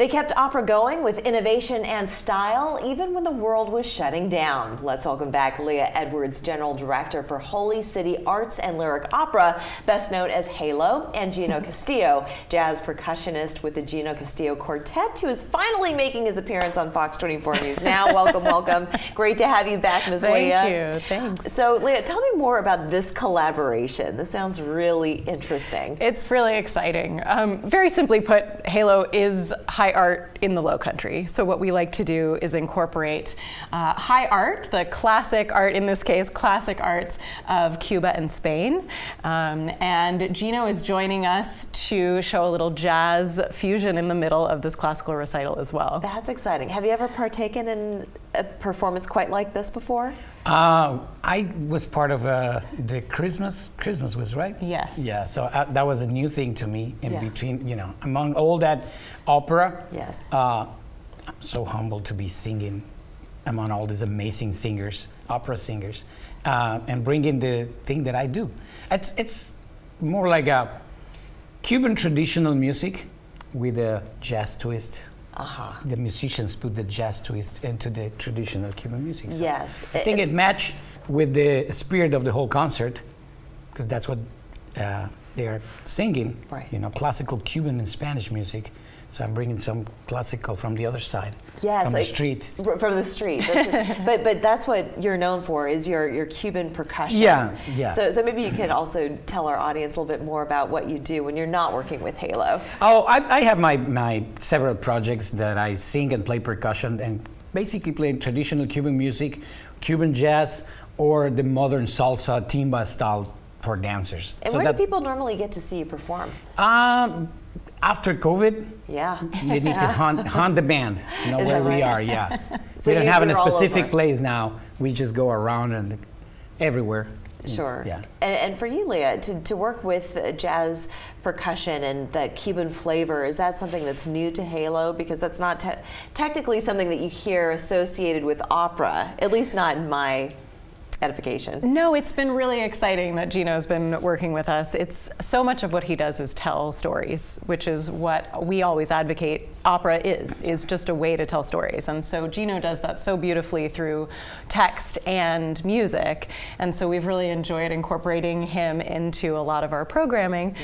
They kept opera going with innovation and style, even when the world was shutting down. Let's welcome back Leah Edwards, General Director for Holy City Arts and Lyric Opera, best known as Halo, and Gino Castillo, jazz percussionist with the Gino Castillo Quartet, who is finally making his appearance on Fox 24 News now. Welcome, welcome. Great to have you back, Ms. Leah. Thank you. Thanks. So, Leah, tell me more about this collaboration. This sounds really interesting. It's really exciting. Very simply put, Halo is high art in the Low Country. So what we like to do is incorporate high art, the classic art, in this case, classic arts of Cuba and Spain. And Gino is joining us to show a little jazz fusion in the middle of this classical recital as well. That's exciting. Have you ever partaken in a performance quite like this before? I was part of the Christmas was, right? Yes. Yeah, so that was a new thing to me in between, you know, among all that opera. Yes. I'm so humbled to be singing among all these amazing singers, opera singers, and bringing the thing that I do. It's more like a Cuban traditional music with a jazz twist. The musicians put the jazz twist into the traditional Cuban music. So yes. I think it matched with the spirit of the whole concert, because that's what they are singing, right. You know, classical Cuban and Spanish music. So I'm bringing some classical from the other side, yes, from the street. From the street. but that's what you're known for, is your Cuban percussion. Yeah, yeah. So maybe you could also tell our audience a little bit more about what you do when you're not working with Halo. Oh, I have my several projects that I sing and play percussion and basically play traditional Cuban music, Cuban jazz, or the modern salsa timba style for dancers. And so where do people normally get to see you perform? After COVID, they need to hunt the band to know where we are. Yeah, So we don't have a you're all specific over. place now. We just go around and everywhere. Sure. Yeah. And for you, Leah, to work with jazz percussion and that Cuban flavor, is that something that's new to Halo? Because that's not technically something that you hear associated with opera, at least not in my edification. No, it's been really exciting that Gino's been working with us. It's so much of what he does is tell stories, which is what we always advocate opera is just a way to tell stories. And so Gino does that so beautifully through text and music. And so we've really enjoyed incorporating him into a lot of our programming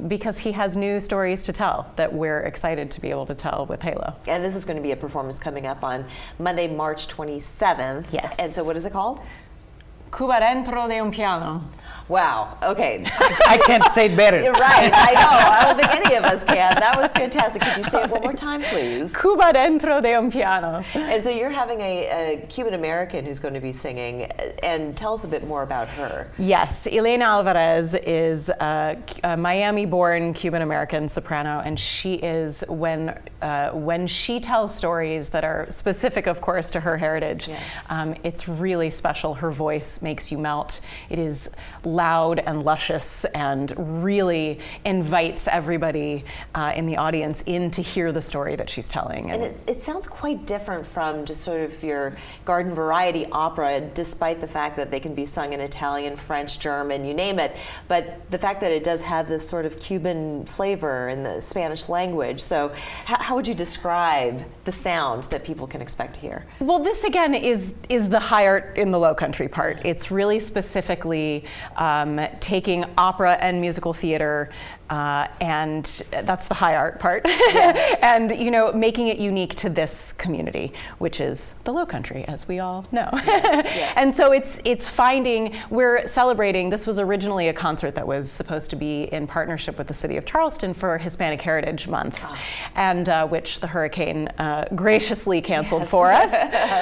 because he has new stories to tell that we're excited to be able to tell with Halo. And this is going to be a performance coming up on Monday, March 27th. Yes. And so what is it called? Cuba dentro de un piano. Wow. Okay. I can't say it better. You're right. I know. I don't think any of us can. That was fantastic. Could you say it one more time, please? Cuba dentro de un piano. And so you're having a Cuban American who's going to be singing, and tell us a bit more about her. Yes, Elena Alvarez is a Miami-born Cuban American soprano, and she is when she tells stories that are specific, of course, to her heritage. It's really special. Her voice makes you melt. It is loud and luscious and really invites everybody in the audience in to hear the story that she's telling. And it sounds quite different from just sort of your garden variety opera, despite the fact that they can be sung in Italian, French, German, you name it. But the fact that it does have this sort of Cuban flavor in the Spanish language. So how would you describe the sound that people can expect to hear? Well, this again is the high art in the Low Country part. It's really specifically taking opera and musical theater, and that's the high art part, and making it unique to this community, which is the Low Country, as we all know. Yes. And so it's finding, we're celebrating. This was originally a concert that was supposed to be in partnership with the city of Charleston for Hispanic Heritage Month, and which the hurricane graciously canceled for us.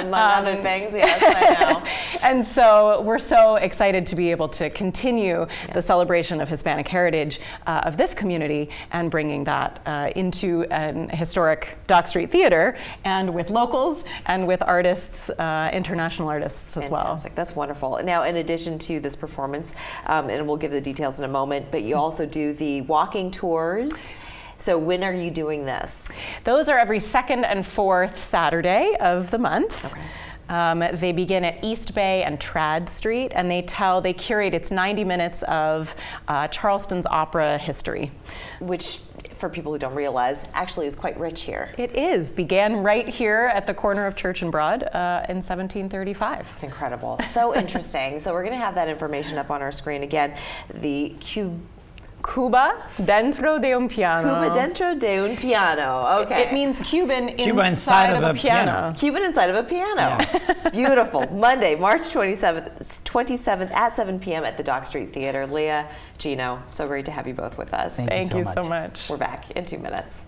Among other things, yes, I know. And so we're so excited to be able to continue the celebration of Hispanic heritage of this community and bringing that into an historic Dock Street Theater, and with locals and with artists, international artists as well. Fantastic. That's wonderful. Now, in addition to this performance, and we'll give the details in a moment, but you also do the walking tours. So when are you doing this? Those are every second and fourth Saturday of the month. Okay. They begin at East Bay and Trad Street, and they curate, it's 90 minutes of Charleston's opera history. Which for people who don't realize, actually is quite rich here. It is. Began right here at the corner of Church and Broad in 1735. It's incredible. So interesting. So we're going to have that information up on our screen again. The Cuba dentro de un piano. Cuba dentro de un piano. Okay. It means Cuban Cuba inside of a piano. Cuban inside of a piano. Yeah. Beautiful. Monday, March 27th at 7 p.m. at the Dock Street Theater. Leah, Gino, so great to have you both with us. Thank you so much. We're back in 2 minutes.